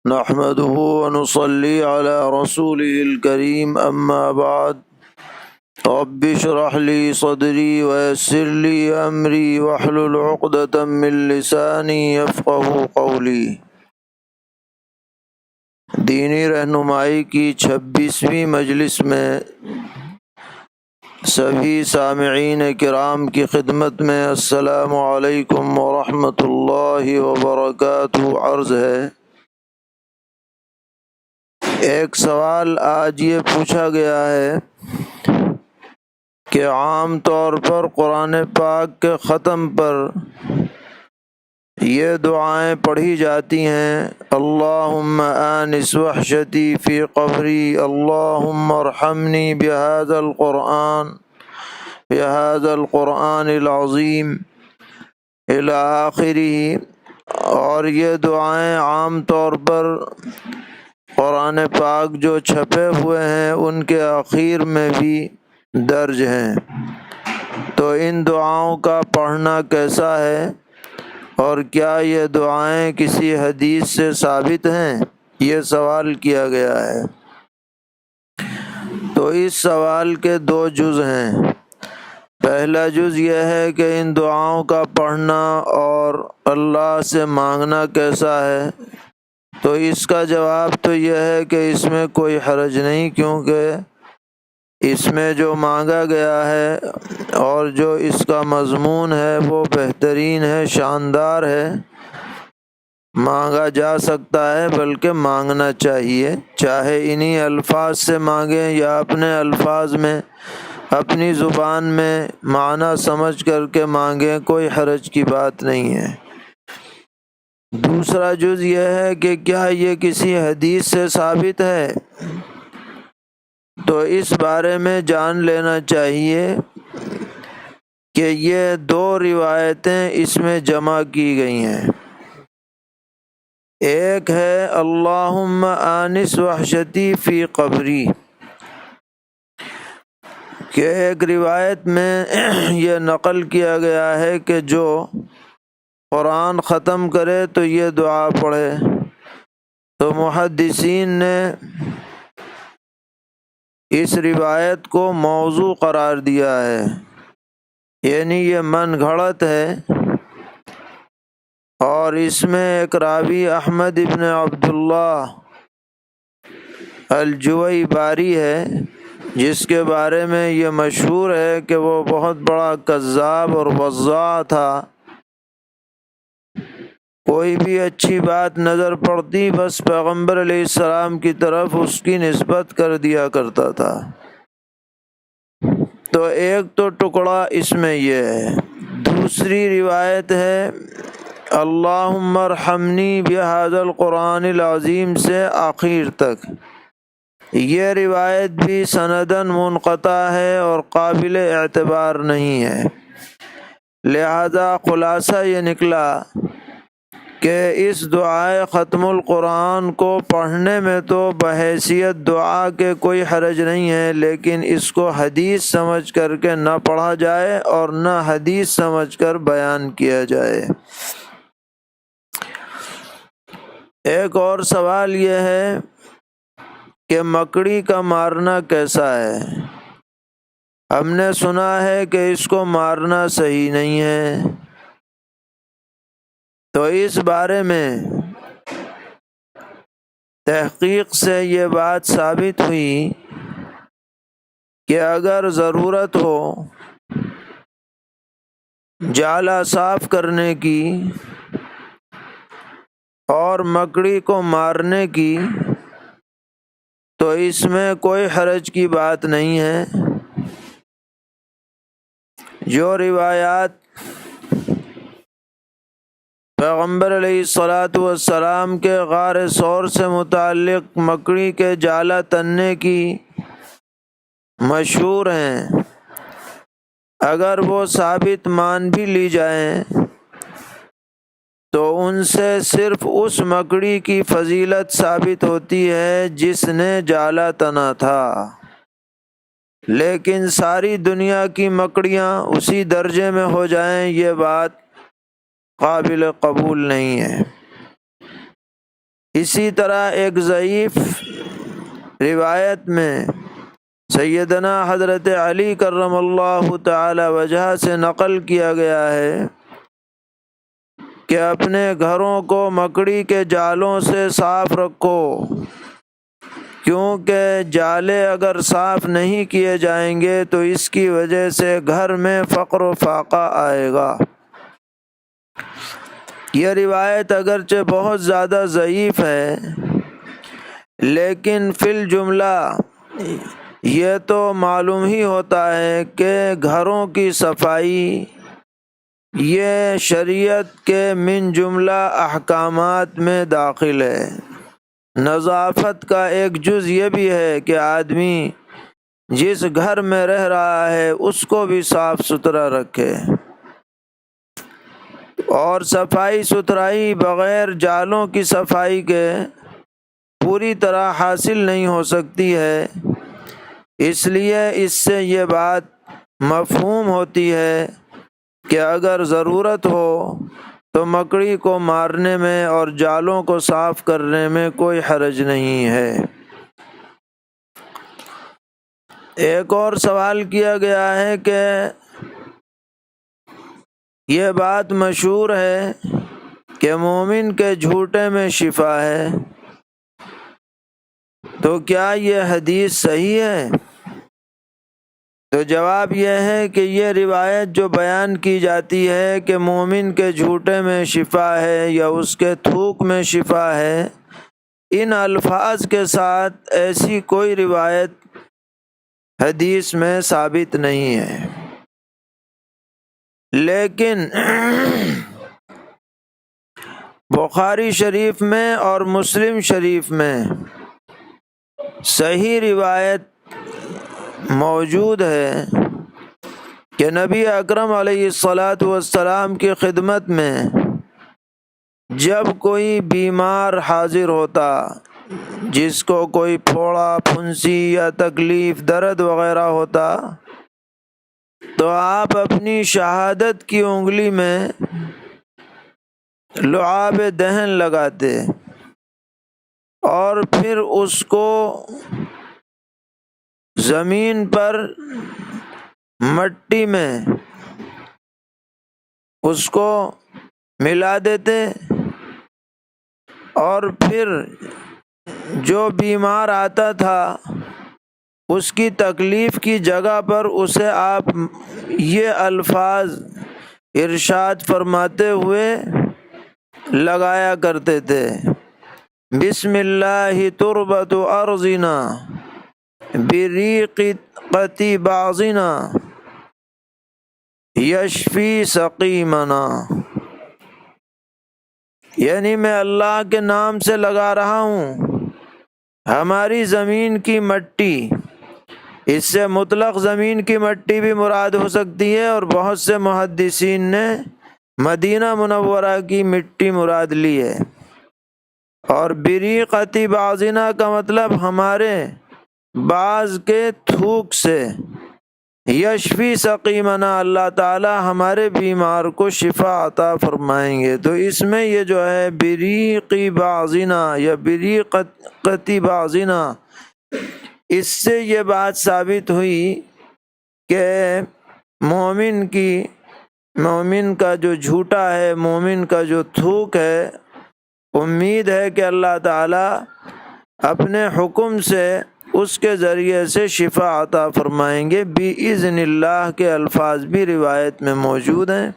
نحمده ونصلي على رسوله الكريم أما بعد رب اشرح لي صدري ويسر لي أمري واحلل عقدة من لساني يفقهوا قولي۔ دینی رہنمائی کی 26ویں مجلس میں سبھی سامعین کرام کی خدمت میں السلام علیکم ورحمۃ اللہ وبرکاتہ عرض ہے۔ ایک سوال آج یہ پوچھا گیا ہے کہ عام طور پر قرآن پاک کے ختم پر یہ دعائیں پڑھی جاتی ہیں: اللہم آنس وحشتی فی قبری، اللہم ارحمنی بہذا القرآن العظیم الی آخرہ۔ اور یہ دعائیں عام طور پر قرآن پاک جو چھپے ہوئے ہیں ان کے آخر میں بھی درج ہیں۔ تو ان دعاؤں کا پڑھنا کیسا ہے اور کیا یہ دعائیں کسی حدیث سے ثابت ہیں؟ یہ سوال کیا گیا ہے۔ تو اس سوال کے 2 جز ہیں۔ پہلا جز یہ ہے کہ ان دعاؤں کا پڑھنا اور اللہ سے مانگنا کیسا ہے۔ تو اس کا جواب تو یہ ہے کہ اس میں کوئی حرج نہیں، کیونکہ اس میں جو مانگا گیا ہے اور جو اس کا مضمون ہے وہ بہترین ہے، شاندار ہے، مانگا جا سکتا ہے، بلکہ مانگنا چاہیے، چاہے انہی الفاظ سے مانگیں یا اپنے الفاظ میں اپنی زبان میں معنی سمجھ کر کے مانگیں، کوئی حرج کی بات نہیں ہے۔ دوسرا جز یہ ہے کہ کیا یہ کسی حدیث سے ثابت ہے؟ تو اس بارے میں جان لینا چاہیے کہ یہ 2 روایتیں اس میں جمع کی گئی ہیں۔ ایک ہے اللہم آنس وحشتی فی قبری، کہ ایک روایت میں یہ نقل کیا گیا ہے کہ جو قرآن ختم کرے تو یہ دعا پڑھے۔ تو محدثین نے اس روایت کو موضوع قرار دیا ہے، یعنی یہ من گھڑت ہے، اور اس میں ایک راوی احمد ابن عبداللہ الجویباری ہے، جس کے بارے میں یہ مشہور ہے کہ وہ بہت بڑا کذاب اور وضاع تھا۔ کوئی بھی اچھی بات نظر پڑتی بس پیغمبر علیہ السلام کی طرف اس کی نسبت کر دیا کرتا تھا۔ تو ایک تو ٹکڑا اس میں یہ ہے۔ دوسری روایت ہے اللہم ارحمنی بہذا القرآن العظیم سے آخر تک۔ یہ روایت بھی سنداً منقطع ہے اور قابل اعتبار نہیں ہے، لہذا خلاصہ یہ نکلا کہ اس دعائے ختم القرآن کو پڑھنے میں تو بحیثیت دعا کے کوئی حرج نہیں ہے، لیکن اس کو حدیث سمجھ کر کے نہ پڑھا جائے اور نہ حدیث سمجھ کر بیان کیا جائے۔ ایک اور سوال یہ ہے کہ مکڑی کا مارنا کیسا ہے؟ ہم نے سنا ہے کہ اس کو مارنا صحیح نہیں ہے۔ تو اس بارے میں تحقیق سے یہ بات ثابت ہوئی کہ اگر ضرورت ہو جالا صاف کرنے کی اور مکڑی کو مارنے کی تو اس میں کوئی حرج کی بات نہیں ہے۔ جو روایات پیغمبر علیہ الصلاۃ کے غار ثور سے متعلق مکڑی کے جالا تننے کی مشہور ہیں، اگر وہ ثابت مان بھی لی جائیں تو ان سے صرف اس مکڑی کی فضیلت ثابت ہوتی ہے جس نے جالا تنا تھا، لیکن ساری دنیا کی مکڑیاں اسی درجے میں ہو جائیں یہ بات قابل قبول نہیں ہے۔ اسی طرح ایک ضعیف روایت میں سیدنا حضرت علی کرم اللہ تعالی وجہ سے نقل کیا گیا ہے کہ اپنے گھروں کو مکڑی کے جالوں سے صاف رکھو، کیونکہ جالے اگر صاف نہیں کیے جائیں گے تو اس کی وجہ سے گھر میں فقر و فاقہ آئے گا۔ یہ روایت اگرچہ بہت زیادہ ضعیف ہے، لیکن فی الجملہ یہ تو معلوم ہی ہوتا ہے کہ گھروں کی صفائی یہ شریعت کے من جملہ احکامات میں داخل ہے۔ نظافت کا ایک جز یہ بھی ہے کہ آدمی جس گھر میں رہ رہا ہے اس کو بھی صاف ستھرا رکھے، اور صفائی ستھرائی بغیر جالوں کی صفائی کے پوری طرح حاصل نہیں ہو سکتی ہے۔ اس لیے اس سے یہ بات مفہوم ہوتی ہے کہ اگر ضرورت ہو تو مکڑی کو مارنے میں اور جالوں کو صاف کرنے میں کوئی حرج نہیں ہے۔ ایک اور سوال کیا گیا ہے کہ یہ بات مشہور ہے کہ مومن کے جھوٹے میں شفا ہے، تو کیا یہ حدیث صحیح ہے؟ تو جواب یہ ہے کہ یہ روایت جو بیان کی جاتی ہے کہ مومن کے جھوٹے میں شفا ہے یا اس کے تھوک میں شفا ہے، ان الفاظ کے ساتھ ایسی کوئی روایت حدیث میں ثابت نہیں ہے، لیکن بخاری شریف میں اور مسلم شریف میں صحیح روایت موجود ہے کہ نبی اکرم علیہ الصلاۃ والسلام کی خدمت میں جب کوئی بیمار حاضر ہوتا جس کو کوئی پھوڑا، پھنسی یا تکلیف، درد وغیرہ ہوتا، تو آپ اپنی شہادت کی انگلی میں لعاب دہن لگاتے اور پھر اس کو زمین پر مٹی میں اس کو ملا دیتے، اور پھر جو بیمار آتا تھا اس کی تکلیف کی جگہ پر اسے آپ یہ الفاظ ارشاد فرماتے ہوئے لگایا کرتے تھے: بسم اللہ تربت ارضنا بریقۃ بعضنا یشفی سقیمنا، یعنی میں اللہ کے نام سے لگا رہا ہوں ہماری زمین کی مٹی۔ اس سے مطلق زمین کی مٹی بھی مراد ہو سکتی ہے، اور بہت سے محدثین نے مدینہ منورہ کی مٹی مراد لی ہے۔ اور بریقۃ بعضنا کا مطلب ہمارے بعض کے تھوک سے، یشفی سقیمنا اللہ تعالی ہمارے بیمار کو شفا عطا فرمائیں گے۔ تو اس میں یہ جو ہے بریق بعضنا یا بریقۃ بعضنا، اس سے یہ بات ثابت ہوئی کہ مومن کا جو جھوٹا ہے، مومن کا جو تھوک ہے، امید ہے کہ اللہ تعالی اپنے حکم سے اس کے ذریعے سے شفا عطا فرمائیں گے۔ بِإِذْنِ اللہ کے الفاظ بھی روایت میں موجود ہیں۔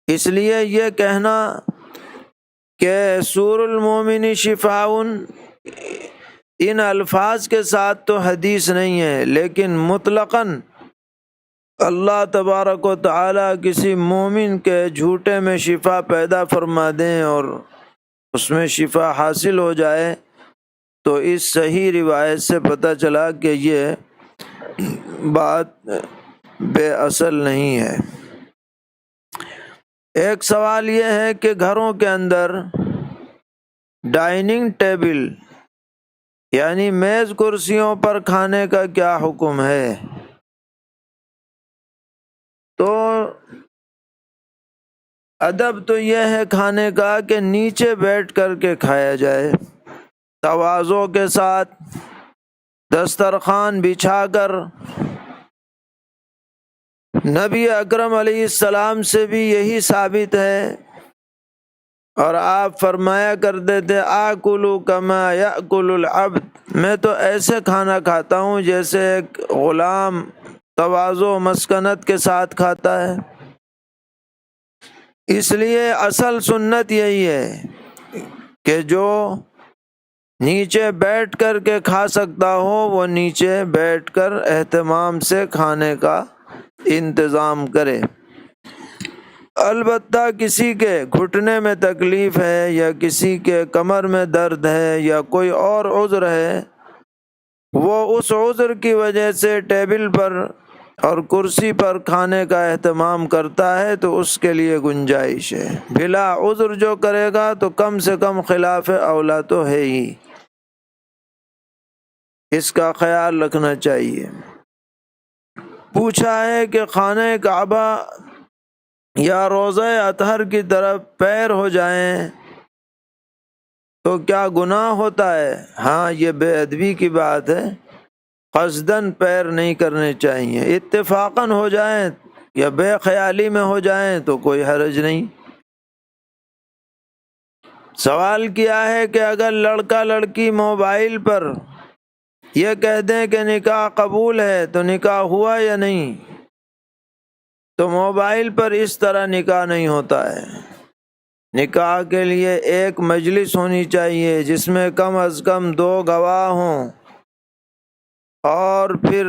اس لیے یہ کہنا کہ سور المومن شفاء ان الفاظ کے ساتھ تو حدیث نہیں ہے، لیکن مطلقاً اللہ تبارک و تعالی کسی مومن کے جھوٹے میں شفا پیدا فرما دیں اور اس میں شفا حاصل ہو جائے، تو اس صحیح روایت سے پتہ چلا کہ یہ بات بے اصل نہیں ہے۔ ایک سوال یہ ہے کہ گھروں کے اندر ڈائننگ ٹیبل یعنی میز کرسیوں پر کھانے کا کیا حکم ہے؟ تو ادب تو یہ ہے کھانے کا کہ نیچے بیٹھ کر کے کھایا جائے، تواضع کے ساتھ، دسترخوان بچھا کر۔ نبی اکرم علیہ السلام سے بھی یہی ثابت ہے، اور آپ فرمایا کرتے تھے آکلو کما یاکل العبد، میں تو ایسے کھانا کھاتا ہوں جیسے ایک غلام تواضع و مسکنت کے ساتھ کھاتا ہے۔ اس لیے اصل سنت یہی ہے کہ جو نیچے بیٹھ کر کے کھا سکتا ہو وہ نیچے بیٹھ کر اہتمام سے کھانے کا انتظام کرے۔ البتہ کسی کے گھٹنے میں تکلیف ہے یا کسی کے کمر میں درد ہے یا کوئی اور عذر ہے، وہ اس عذر کی وجہ سے ٹیبل پر اور کرسی پر کھانے کا اہتمام کرتا ہے تو اس کے لیے گنجائش ہے۔ بلا عذر جو کرے گا تو کم سے کم خلاف اولا تو ہے ہی، اس کا خیال رکھنا چاہیے۔ پوچھا ہے کہ خانہ کعبہ یا روضہ اطہر کی طرف پیر ہو جائیں تو کیا گناہ ہوتا ہے؟ ہاں، یہ بے ادبی کی بات ہے، قصداً پیر نہیں کرنے چاہیے۔ اتفاقاً ہو جائیں یا بے خیالی میں ہو جائیں تو کوئی حرج نہیں۔ سوال کیا ہے کہ اگر لڑکا لڑکی موبائل پر یہ کہہ دیں کہ نکاح قبول ہے تو نکاح ہوا یا نہیں؟ تو موبائل پر اس طرح نکاح نہیں ہوتا ہے۔ نکاح کے لیے ایک مجلس ہونی چاہیے جس میں کم از کم 2 گواہ ہوں، اور پھر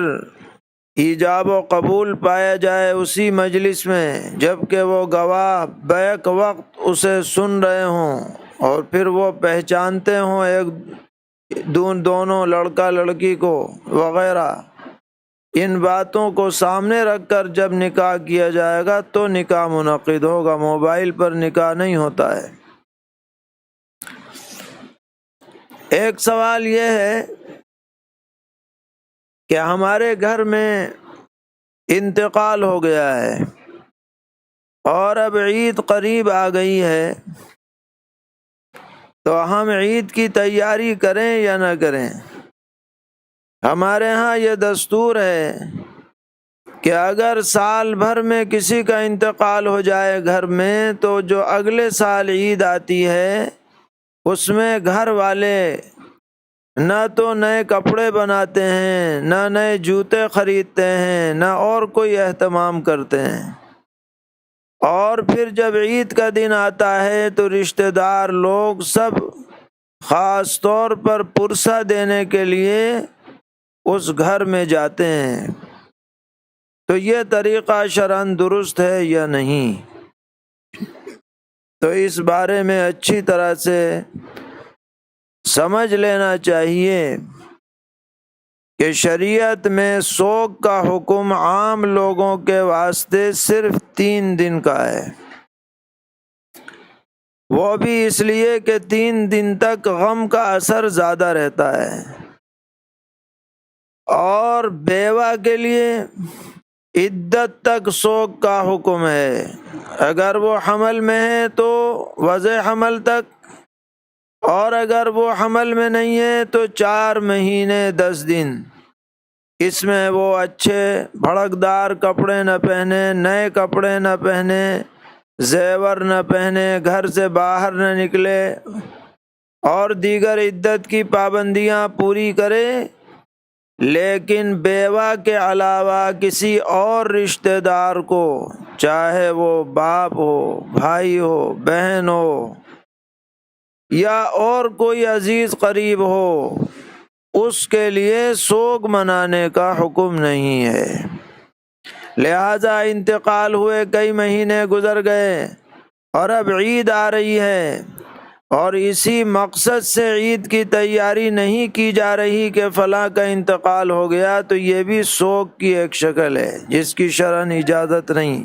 ایجاب و قبول پایا جائے اسی مجلس میں، جبکہ وہ گواہ بیک وقت اسے سن رہے ہوں، اور پھر وہ پہچانتے ہوں دونوں لڑکا لڑکی کو وغیرہ۔ ان باتوں کو سامنے رکھ کر جب نکاح کیا جائے گا تو نکاح منعقد ہوگا، موبائل پر نکاح نہیں ہوتا ہے۔ ایک سوال یہ ہے کہ ہمارے گھر میں انتقال ہو گیا ہے اور اب عید قریب آ گئی ہے، تو ہم عید کی تیاری کریں یا نہ کریں؟ ہمارے ہاں یہ دستور ہے کہ اگر سال بھر میں کسی کا انتقال ہو جائے گھر میں تو جو اگلے سال عید آتی ہے اس میں گھر والے نہ تو نئے کپڑے بناتے ہیں، نہ نئے جوتے خریدتے ہیں، نہ اور کوئی اہتمام کرتے ہیں، اور پھر جب عید کا دن آتا ہے تو رشتہ دار لوگ سب خاص طور پر پرسہ دینے کے لیے اس گھر میں جاتے ہیں۔ تو یہ طریقہ شرعاً درست ہے یا نہیں؟ تو اس بارے میں اچھی طرح سے سمجھ لینا چاہیے کہ شریعت میں سوگ کا حکم عام لوگوں کے واسطے صرف 3 دن کا ہے، وہ بھی اس لیے کہ 3 دن تک غم کا اثر زیادہ رہتا ہے، اور بیوہ کے لیے عدت تک سوگ کا حکم ہے۔ اگر وہ حمل میں ہے تو وضع حمل تک، اور اگر وہ حمل میں نہیں ہے تو 4 مہینے 10 دن۔ اس میں وہ اچھے بھڑکدار کپڑے نہ پہنے، نئے کپڑے نہ پہنے، زیور نہ پہنے، گھر سے باہر نہ نکلے، اور دیگر عدت کی پابندیاں پوری کرے، لیکن بیوہ کے علاوہ کسی اور رشتہ دار کو، چاہے وہ باپ ہو، بھائی ہو، بہن ہو، یا اور کوئی عزیز قریب ہو، اس کے لیے سوگ منانے کا حکم نہیں ہے۔ لہذا انتقال ہوئے کئی مہینے گزر گئے اور اب عید آ رہی ہے، اور اسی مقصد سے عید کی تیاری نہیں کی جا رہی کہ فلاں کا انتقال ہو گیا، تو یہ بھی سوگ کی ایک شکل ہے جس کی شرعاً اجازت نہیں۔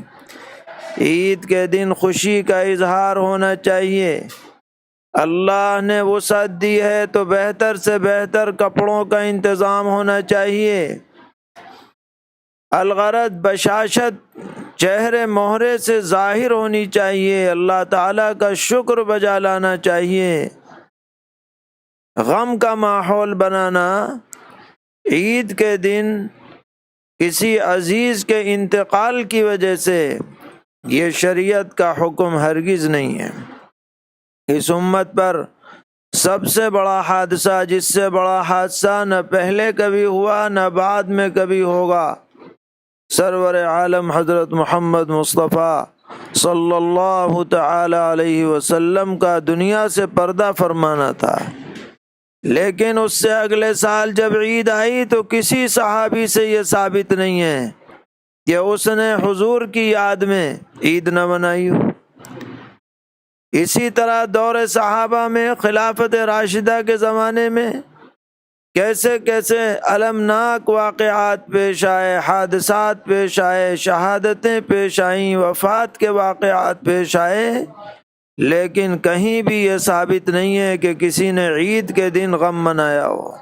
عید کے دن خوشی کا اظہار ہونا چاہیے۔ اللہ نے وسعت دی ہے تو بہتر سے بہتر کپڑوں کا انتظام ہونا چاہیے۔ الغرض بشاشت چہرے مہرے سے ظاہر ہونی چاہیے، اللہ تعالیٰ کا شکر بجا لانا چاہیے۔ غم کا ماحول بنانا عید کے دن کسی عزیز کے انتقال کی وجہ سے، یہ شریعت کا حکم ہرگز نہیں ہے۔ اس امت پر سب سے بڑا حادثہ، جس سے بڑا حادثہ نہ پہلے کبھی ہوا نہ بعد میں کبھی ہوگا، سرور عالم حضرت محمد مصطفیٰ صلی اللہ تعالی علیہ وسلم کا دنیا سے پردہ فرمانا تھا۔ لیکن اس سے اگلے سال جب عید آئی تو کسی صحابی سے یہ ثابت نہیں ہے کہ اس نے حضور کی یاد میں عید نہ منائی ہو۔ اسی طرح دور صحابہ میں، خلافت راشدہ کے زمانے میں کیسے کیسے المناک واقعات پیش آئے، حادثات پیش آئے، شہادتیں پیش آئیں، وفات کے واقعات پیش آئے، لیکن کہیں بھی یہ ثابت نہیں ہے کہ کسی نے عید کے دن غم منایا ہو۔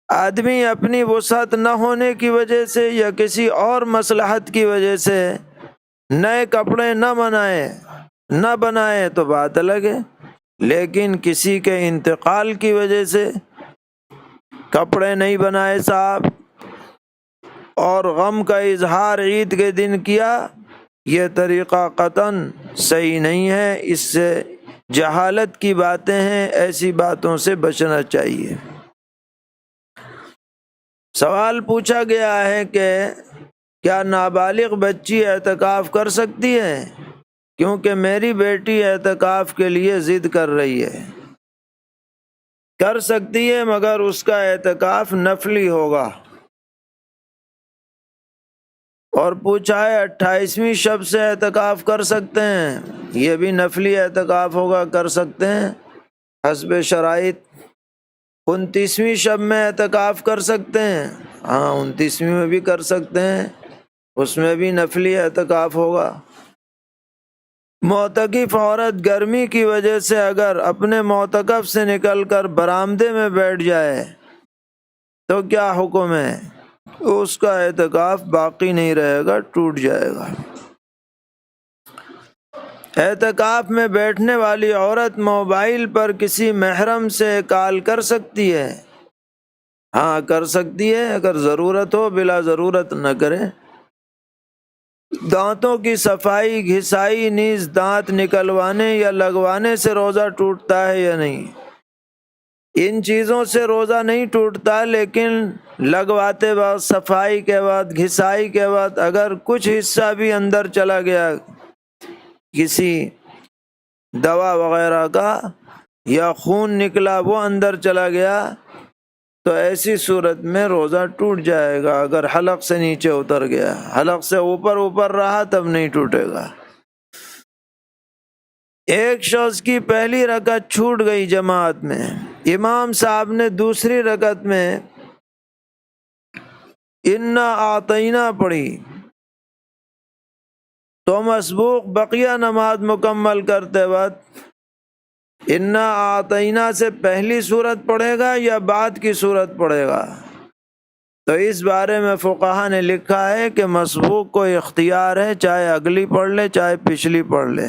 آدمی اپنی وسعت نہ ہونے کی وجہ سے یا کسی اور مصلحت کی وجہ سے نئے کپڑے نہ بنائے تو بات الگ ہے، لیکن کسی کے انتقال کی وجہ سے کپڑے نہیں بنائے صاحب اور غم کا اظہار عید کے دن کیا، یہ طریقہ قطعاً صحیح نہیں ہے، اس سے جہالت کی باتیں ہیں، ایسی باتوں سے بچنا چاہیے۔ سوال پوچھا گیا ہے کہ کیا نابالغ بچی اعتکاف کر سکتی ہے؟ کیونکہ میری بیٹی اعتکاف کے لیے ضد کر رہی ہے۔ کر سکتی ہے، مگر اس کا اعتکاف نفلی ہوگا۔ اور پوچھا ہے 28ویں شب سے اعتکاف کر سکتے ہیں؟ یہ بھی نفلی اعتکاف ہوگا، کر سکتے ہیں حسب شرائط۔ 29ویں شب میں اعتکاف کر سکتے ہیں؟ ہاں 29ویں میں بھی کر سکتے ہیں، اس میں بھی نفلی اعتکاف ہوگا۔ معتکف عورت گرمی کی وجہ سے اگر اپنے معتکف سے نکل کر برآمدے میں بیٹھ جائے تو کیا حکم ہے؟ اس کا اعتکاف باقی نہیں رہے گا، ٹوٹ جائے گا۔ اعتکاف میں بیٹھنے والی عورت موبائل پر کسی محرم سے کال کر سکتی ہے؟ ہاں کر سکتی ہے، اگر ضرورت ہو، بلا ضرورت نہ کرے۔ دانتوں کی صفائی، گھسائی نیز دانت نکلوانے یا لگوانے سے روزہ ٹوٹتا ہے یا نہیں؟ ان چیزوں سے روزہ نہیں ٹوٹتا، لیکن لگواتے وقت، صفائی کے بعد، گھسائی کے بعد اگر کچھ حصہ بھی اندر چلا گیا کسی دوا وغیرہ کا یا خون نکلا وہ اندر چلا گیا تو ایسی صورت میں روزہ ٹوٹ جائے گا۔ اگر حلق سے نیچے اتر گیا، حلق سے اوپر رہا تب نہیں ٹوٹے گا۔ ایک شخص کی پہلی رکعت چھوٹ گئی جماعت میں، امام صاحب نے دوسری رکعت میں انا اعطینا پڑھی تو مسبوق بقیہ نماز مکمل کرتے وقت انا اعطینا سے پہلی صورت پڑھے گا یا بعد کی صورت پڑھے گا؟ تو اس بارے میں فقہا نے لکھا ہے کہ مسبوق کو اختیار ہے، چاہے اگلی پڑھ لے چاہے پچھلی پڑھ لے،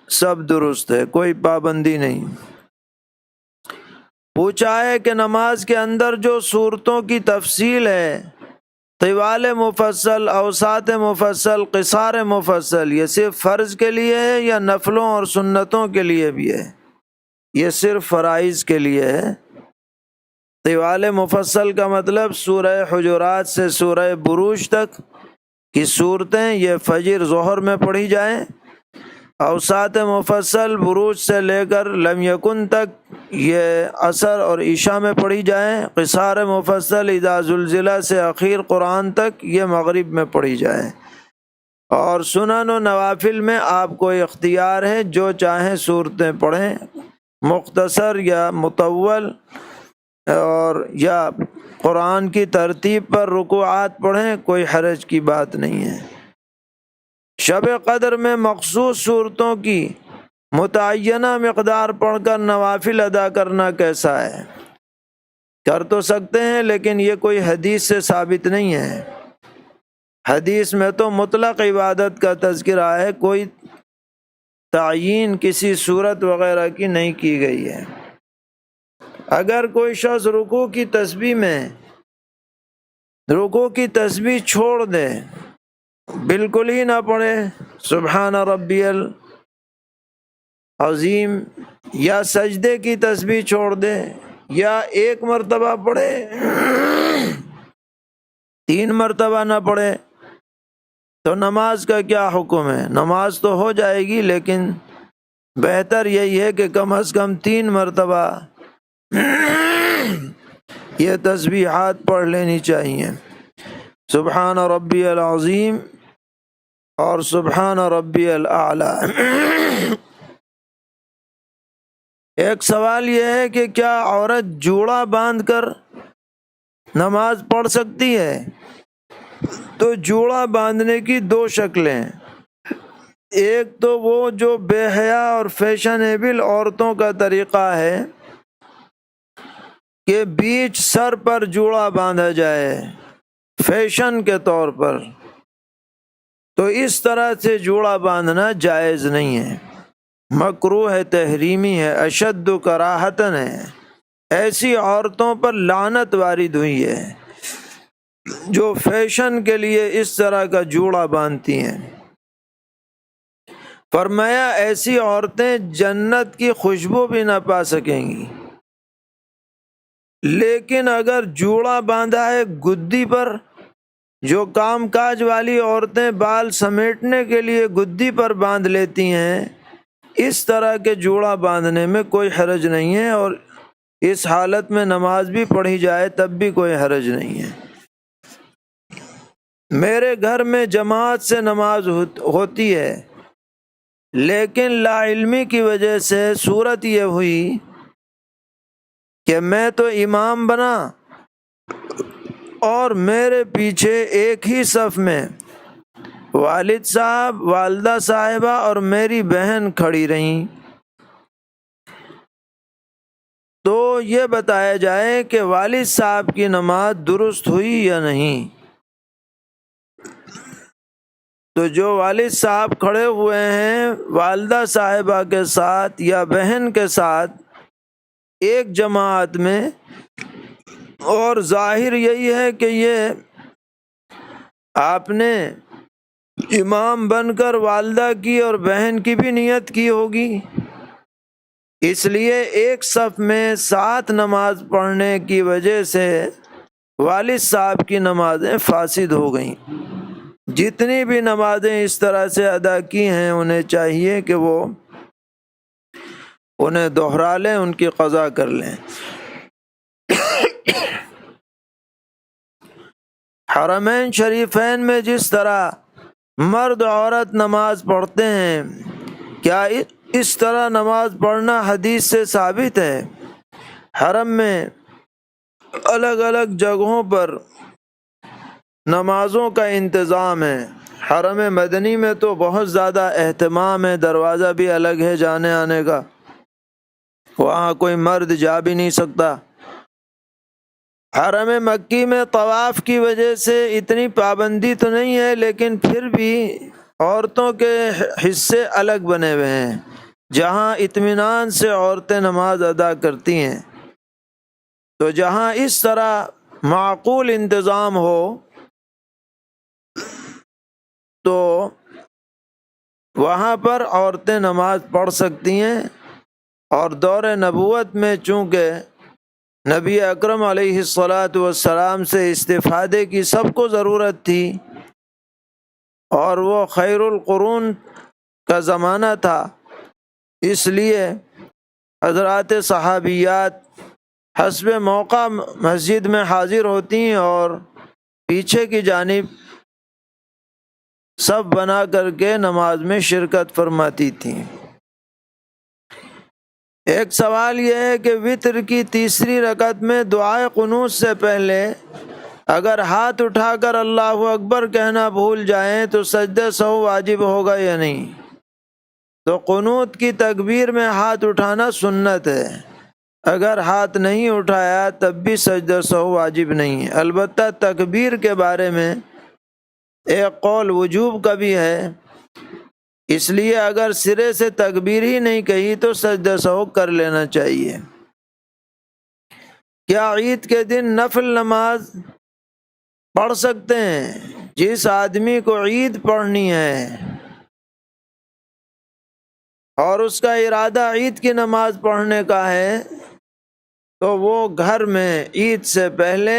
سب درست ہے، کوئی پابندی نہیں۔ پوچھا ہے کہ نماز کے اندر جو صورتوں کی تفصیل ہے، طوال مفصل، اوساط مفصل، قصار مفصل، یہ صرف فرض کے لیے ہے یا نفلوں اور سنتوں کے لیے بھی ہے؟ یہ صرف فرائض کے لیے ہے۔ طوال مفصل کا مطلب سورہ حجرات سے سورہ بروج تک کی صورتیں، یہ فجر ظہر میں پڑھی جائیں۔ اوساط مفصل بروج سے لے کر لم یکن تک یہ عصر اور عشاء میں پڑھی جائیں۔ قصار مفصل اذا زلزلہ سے اخیر قرآن تک یہ مغرب میں پڑھی جائیں۔ اور سنن و نوافل میں آپ کو اختیار ہے، جو چاہیں صورتیں پڑھیں، مختصر یا مطول، اور یا قرآن کی ترتیب پر رکوعات پڑھیں، کوئی حرج کی بات نہیں ہے۔ شب قدر میں مخصوص صورتوں کی متعینہ مقدار پڑھ کر نوافل ادا کرنا کیسا ہے؟ کر تو سکتے ہیں، لیکن یہ کوئی حدیث سے ثابت نہیں ہے۔ حدیث میں تو مطلق عبادت کا تذکرہ ہے، کوئی تعیین کسی صورت وغیرہ کی نہیں کی گئی ہے۔ اگر کوئی شخص رکوع کی تسبیح میں رکوع کی تسبیح چھوڑ دے، بالکل ہی نہ پڑھے سبحان ربی العظیم، یا سجدے کی تسبیح چھوڑ دے، یا ایک مرتبہ پڑھے 3 مرتبہ نہ پڑھے، تو نماز کا کیا حکم ہے؟ نماز تو ہو جائے گی، لیکن بہتر یہی ہے کہ کم از کم 3 مرتبہ یہ تسبیحات پڑھ لینی چاہیے، سبحان ربی العظیم اور سبحان ربی الاعلی۔ ایک سوال یہ ہے کہ کیا عورت جوڑا باندھ کر نماز پڑھ سکتی ہے؟ تو جوڑا باندھنے کی 2 شکلیں، ایک تو وہ جو بے حیا اور فیشنیبل عورتوں کا طریقہ ہے کہ بیچ سر پر جوڑا باندھا جائے فیشن کے طور پر، تو اس طرح سے جوڑا باندھنا جائز نہیں ہے، مکروہ ہے، تحریمی ہے، اشد کراہتن ہے۔ ایسی عورتوں پر لعنت وارد ہوئی ہے جو فیشن کے لیے اس طرح کا جوڑا باندھتی ہیں۔ فرمایا ایسی عورتیں جنت کی خوشبو بھی نہ پا سکیں گی۔ لیکن اگر جوڑا باندھا ہے گدی پر، جو کام کاج والی عورتیں بال سمیٹنے کے لیے گدی پر باندھ لیتی ہیں، اس طرح کے جوڑا باندھنے میں کوئی حرج نہیں ہے، اور اس حالت میں نماز بھی پڑھی جائے تب بھی کوئی حرج نہیں ہے۔ میرے گھر میں جماعت سے نماز ہوتی ہے، لیکن لا علمی کی وجہ سے صورت یہ ہوئی کہ میں تو امام بنا اور میرے پیچھے ایک ہی صف میں والد صاحب، والدہ صاحبہ اور میری بہن کھڑی رہیں، تو یہ بتایا جائے کہ والد صاحب کی نماز درست ہوئی یا نہیں۔ تو جو والد صاحب کھڑے ہوئے ہیں والدہ صاحبہ کے ساتھ یا بہن کے ساتھ ایک جماعت میں، اور ظاہر یہی ہے کہ یہ آپ نے امام بن کر والدہ کی اور بہن کی بھی نیت کی ہوگی، اس لیے ایک صف میں ساتھ نماز پڑھنے کی وجہ سے والد صاحب کی نمازیں فاسد ہو گئیں۔ جتنی بھی نمازیں اس طرح سے ادا کی ہیں انہیں چاہیے کہ وہ انہیں دوہرا لیں، ان کی قضا کر لیں۔ حرمین شریفین میں جس طرح مرد عورت نماز پڑھتے ہیں، کیا اس طرح نماز پڑھنا حدیث سے ثابت ہے؟ حرم میں الگ الگ جگہوں پر نمازوں کا انتظام ہے۔ حرم مدنی میں تو بہت زیادہ اہتمام ہے، دروازہ بھی الگ ہے جانے آنے کا، وہاں کوئی مرد جا بھی نہیں سکتا۔ حرم مکی میں طواف کی وجہ سے اتنی پابندی تو نہیں ہے، لیکن پھر بھی عورتوں کے حصے الگ بنے ہوئے ہیں جہاں اطمینان سے عورتیں نماز ادا کرتی ہیں۔ تو جہاں اس طرح معقول انتظام ہو تو وہاں پر عورتیں نماز پڑھ سکتی ہیں، اور دور نبوت میں چونکہ نبی اکرم علیہ الصلاۃ والسلام سے استفادے کی سب کو ضرورت تھی، اور وہ خیر القرون کا زمانہ تھا، اس لیے حضرات صحابیات حسب موقع مسجد میں حاضر ہوتی ہیں اور پیچھے کی جانب صف بنا کر کے نماز میں شرکت فرماتی تھیں۔ ایک سوال یہ ہے کہ وتر کی تیسری رکعت میں دعائے قنوت سے پہلے اگر ہاتھ اٹھا کر اللہ اکبر کہنا بھول جائیں تو سجدہ سہو واجب ہوگا یا نہیں؟ تو قنوت کی تکبیر میں ہاتھ اٹھانا سنت ہے، اگر ہاتھ نہیں اٹھایا تب بھی سجدہ سہو واجب نہیں ہے۔ البتہ تکبیر کے بارے میں ایک قول وجوب کا بھی ہے، اس لیے اگر سرے سے تکبیر ہی نہیں کہی تو سجدہ سہو کر لینا چاہیے۔ کیا عید کے دن نفل نماز پڑھ سکتے ہیں؟ جس آدمی کو عید پڑھنی ہے اور اس کا ارادہ عید کی نماز پڑھنے کا ہے تو وہ گھر میں عید سے پہلے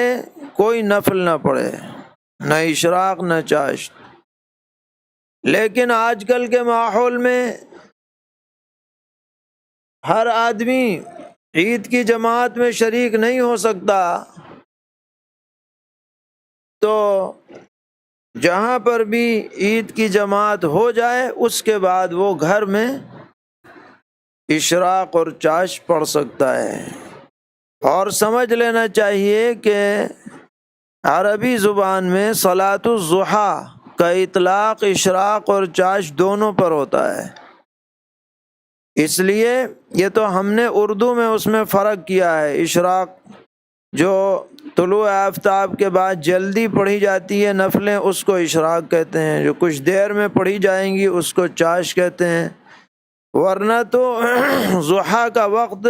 کوئی نفل نہ پڑھے، نہ اشراق نہ چاشت۔ لیکن آج کل کے ماحول میں ہر آدمی عید کی جماعت میں شریک نہیں ہو سکتا، تو جہاں پر بھی عید کی جماعت ہو جائے اس کے بعد وہ گھر میں اشراق اور چاشت پڑھ سکتا ہے۔ اور سمجھ لینا چاہیے کہ عربی زبان میں صلاۃ الضحیٰ کا اطلاق اشراق اور چاشت دونوں پر ہوتا ہے، اس لیے یہ تو ہم نے اردو میں اس میں فرق کیا ہے۔ اشراق جو طلوع آفتاب کے بعد جلدی پڑھی جاتی ہے نفلیں، اس کو اشراق کہتے ہیں، جو کچھ دیر میں پڑھی جائیں گی اس کو چاشت کہتے ہیں، ورنہ تو ضحیٰ کا وقت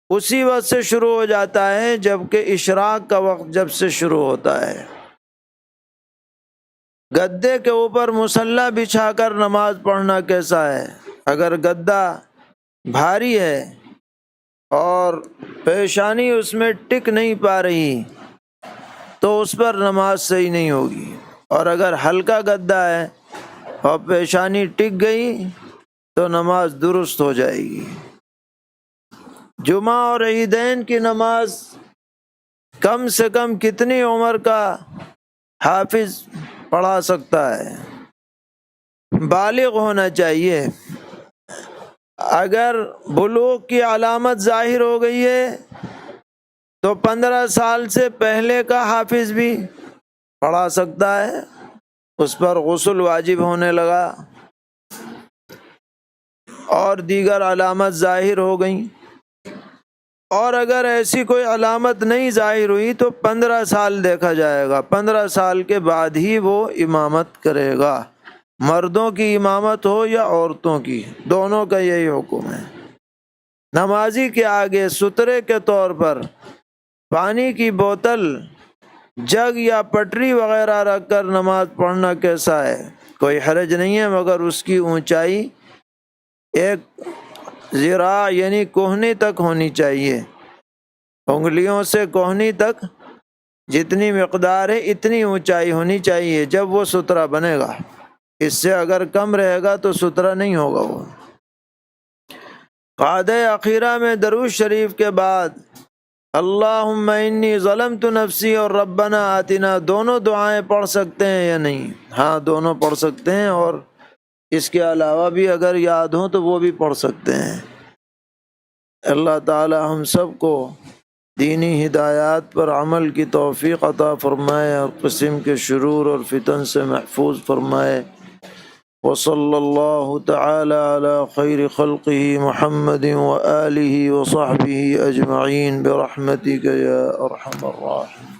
اسی وقت سے شروع ہو جاتا ہے جبکہ اشراق کا وقت جب سے شروع ہوتا ہے۔ گدے کے اوپر مصلی بچھا کر نماز پڑھنا کیسا ہے؟ اگر گدا بھاری ہے اور پیشانی اس میں ٹک نہیں پا رہی تو اس پر نماز صحیح نہیں ہوگی، اور اگر ہلکا گدا ہے اور پیشانی ٹک گئی تو نماز درست ہو جائے گی۔ جمعہ اور عیدین کی نماز کم سے کم کتنی عمر کا حافظ پڑھا سکتا ہے؟ بالغ ہونا چاہیے۔ اگر بلوغ کی علامت ظاہر ہو گئی ہے تو 15 سال سے پہلے کا حافظ بھی پڑھا سکتا ہے، اس پر غسل واجب ہونے لگا اور دیگر علامت ظاہر ہو گئیں، اور اگر ایسی کوئی علامت نہیں ظاہر ہوئی تو 15 سال دیکھا جائے گا، 15 سال کے بعد ہی وہ امامت کرے گا، مردوں کی امامت ہو یا عورتوں کی، دونوں کا یہی حکم ہے۔ نمازی کے آگے سترے کے طور پر پانی کی بوتل، جگ یا پٹری وغیرہ رکھ کر نماز پڑھنا کیسا ہے؟ کوئی حرج نہیں ہے، مگر اس کی اونچائی 1 ذراع یعنی کوہنی تک ہونی چاہیے، انگلیوں سے کوہنی تک جتنی مقدار ہے اتنی اونچائی ہونی چاہیے جب وہ سترہ بنے گا، اس سے اگر کم رہے گا تو سترہ نہیں ہوگا۔ وہ قعدہ اخیرہ میں درود شریف کے بعد اللہم انی ظلمت نفسی اور ربنا آتنا دونوں دعائیں پڑھ سکتے ہیں یا نہیں؟ ہاں، دونوں پڑھ سکتے ہیں، اور اس کے علاوہ بھی اگر یاد ہوں تو وہ بھی پڑھ سکتے ہیں۔ اللہ تعالی ہم سب کو دینی ہدایات پر عمل کی توفیق عطا فرمائے اور قسم کے شرور اور فتن سے محفوظ فرمائے۔ وصلی اللہ تعالی علی خیر خلقہ محمد وآلہ وصحبہ اجمعین برحمتک یا ارحم الراحمین۔